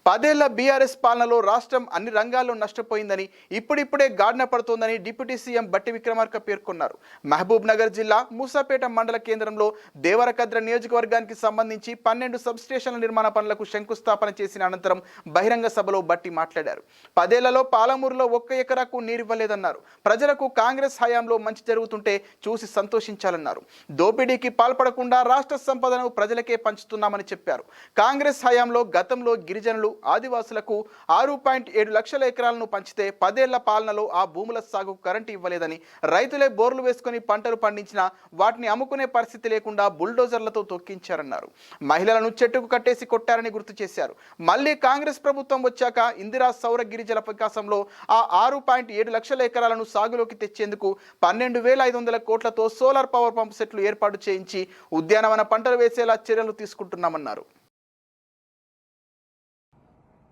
10 ఏళ్ల బీఆర్ఎస్ పాలనలో రాష్ట్రం అన్ని రంగాల్లో నష్టపోయిందని ఇప్పుడిప్పుడే గాడిన పడుతోందని డిప్యూటీ సీఎం బట్టి విక్రమార్క పేర్కొన్నారు. మహబూబ్ నగర్ జిల్లా మూసాపేట మండల కేంద్రంలో దేవరకద్ర నియోజకవర్గానికి సంబంధించి 12 సబ్స్టేషన్ల నిర్మాణ పనులకు శంకుస్థాపన చేసిన అనంతరం బహిరంగ సభలో బట్టి మాట్లాడారు. 10 ఏళ్లలో పాలమూరులో 1 ఎకరాకు నీరివ్వలేదన్నారు. ప్రజలకు కాంగ్రెస్ హయాంలో మంచి జరుగుతుంటే చూసి సంతోషించాలన్నారు. దోపిడీకి పాల్పడకుండా రాష్ట్ర సంపదను ప్రజలకే పంచుతున్నామని చెప్పారు. కాంగ్రెస్ హయాంలో గతంలో గిరిజనులు ఆదివాసులకు 6.7 లక్షల ఎకరాలను పంచితే 10 ఏళ్ల పాలనలో ఆ భూముల సాగు కరెంటు ఇవ్వలేదని, రైతులే బోర్లు వేసుకుని పంటలు పండించినా వాటిని అమ్ముకునే పరిస్థితి లేకుండా బుల్డోజర్లతో తొక్కించారన్నారు. మహిళలను చెట్టుకు కట్టేసి కొట్టారని గుర్తు చేశారు. మళ్లీ కాంగ్రెస్ ప్రభుత్వం వచ్చాక ఇందిరా సౌర గిరిజల వికాసంలో ఆ 6.7 లక్షల ఎకరాలను సాగులోకి తెచ్చేందుకు 12,500 కోట్లతో సోలార్ పవర్ పంప్ సెట్లు ఏర్పాటు చేయించి ఉద్యానవన పంటలు వేసేలా చర్యలు తీసుకుంటున్నామన్నారు.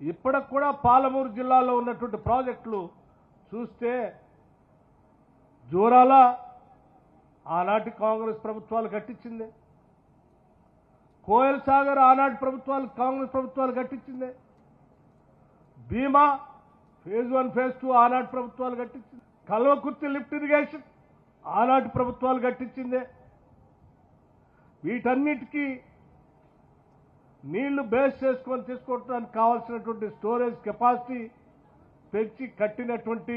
ఇప్పటికి కూడా పాలమూరు జిల్లాలో ఉన్నటువంటి ప్రాజెక్టులు చూస్తే జోరాల ఆనాటి కాంగ్రెస్ ప్రభుత్వాలు కట్టించింది, కోయల్ సాగర్ ఆనాటి ప్రభుత్వాలు కాంగ్రెస్ ప్రభుత్వాలు కట్టించింది, భీమా ఫేజ్ 1 ఫేజ్ 2 ఆనాటి ప్రభుత్వాలు కట్టించింది, కల్వకుర్తి లిఫ్ట్ ఇరిగేషన్ ఆనాటి ప్రభుత్వాలు కట్టించింది. వీటన్నిటికీ నీళ్లు బేస్ చేసుకొని తీసుకోవడానికి కావాల్సినటువంటి స్టోరేజ్ కెపాసిటీ పెంచి కట్టినటువంటి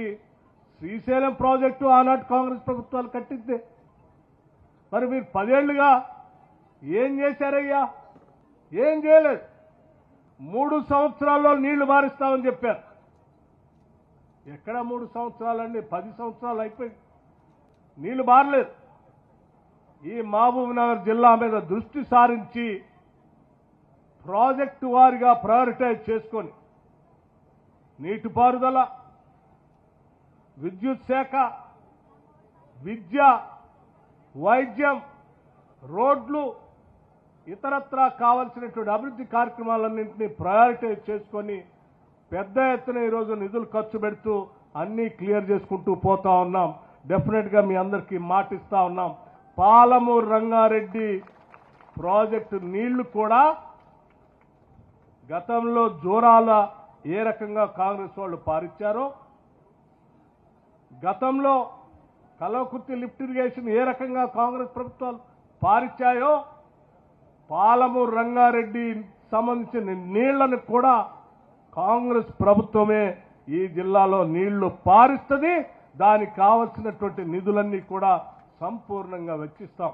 శ్రీశైలం ప్రాజెక్టు ఆనాటి కాంగ్రెస్ ప్రభుత్వాలు కట్టిందే. మరి మీరు 10 ఏళ్లుగా ఏం చేశారయ్యా? ఏం చేయలేదు. 3 సంవత్సరాల్లో నీళ్లు మారుస్తామని చెప్పారు. ఎక్కడ 3 సంవత్సరాలండి? 10 సంవత్సరాలు అయిపోయింది, నీళ్లు మారలేదు. ఈ మహబూబ్ నగర్ జిల్లా మీద దృష్టి సారించి ప్రాజెక్టు వారిగా ప్రయారిటైజ్ చేసుకొని నీటిపారుదల, విద్యుత్ శాఖ, విద్య, వైద్యం, రోడ్లు, ఇతరత్రా కావాల్సినటువంటి అభివృద్ధి కార్యక్రమాలన్నింటినీ ప్రయారిటైజ్ చేసుకొని పెద్ద ఎత్తున ఈరోజు నిధులు ఖర్చు పెడుతూ అన్నీ క్లియర్ చేసుకుంటూ పోతా ఉన్నాం. డెఫినెట్గా మీ అందరికీ మాటిస్తా ఉన్నాం. పాలమూరు రంగారెడ్డి ప్రాజెక్టు నీళ్లు కూడా గతంలో జోరాల ఏ రకంగా కాంగ్రెస్ వాళ్ళు పారిచ్చారో, గతంలో కల్వకుర్తి లిఫ్ట్ ఇరిగేషన్ ఏ రకంగా కాంగ్రెస్ ప్రభుత్వాలు పారిచ్చాయో, పాలమూరు రంగారెడ్డి సంబంధించిన నీళ్లను కూడా కాంగ్రెస్ ప్రభుత్వమే ఈ జిల్లాలో నీళ్లు పారిస్తుంది. దానికి కావలసినటువంటి నిధులన్నీ కూడా సంపూర్ణంగా వెచ్చిస్తాం.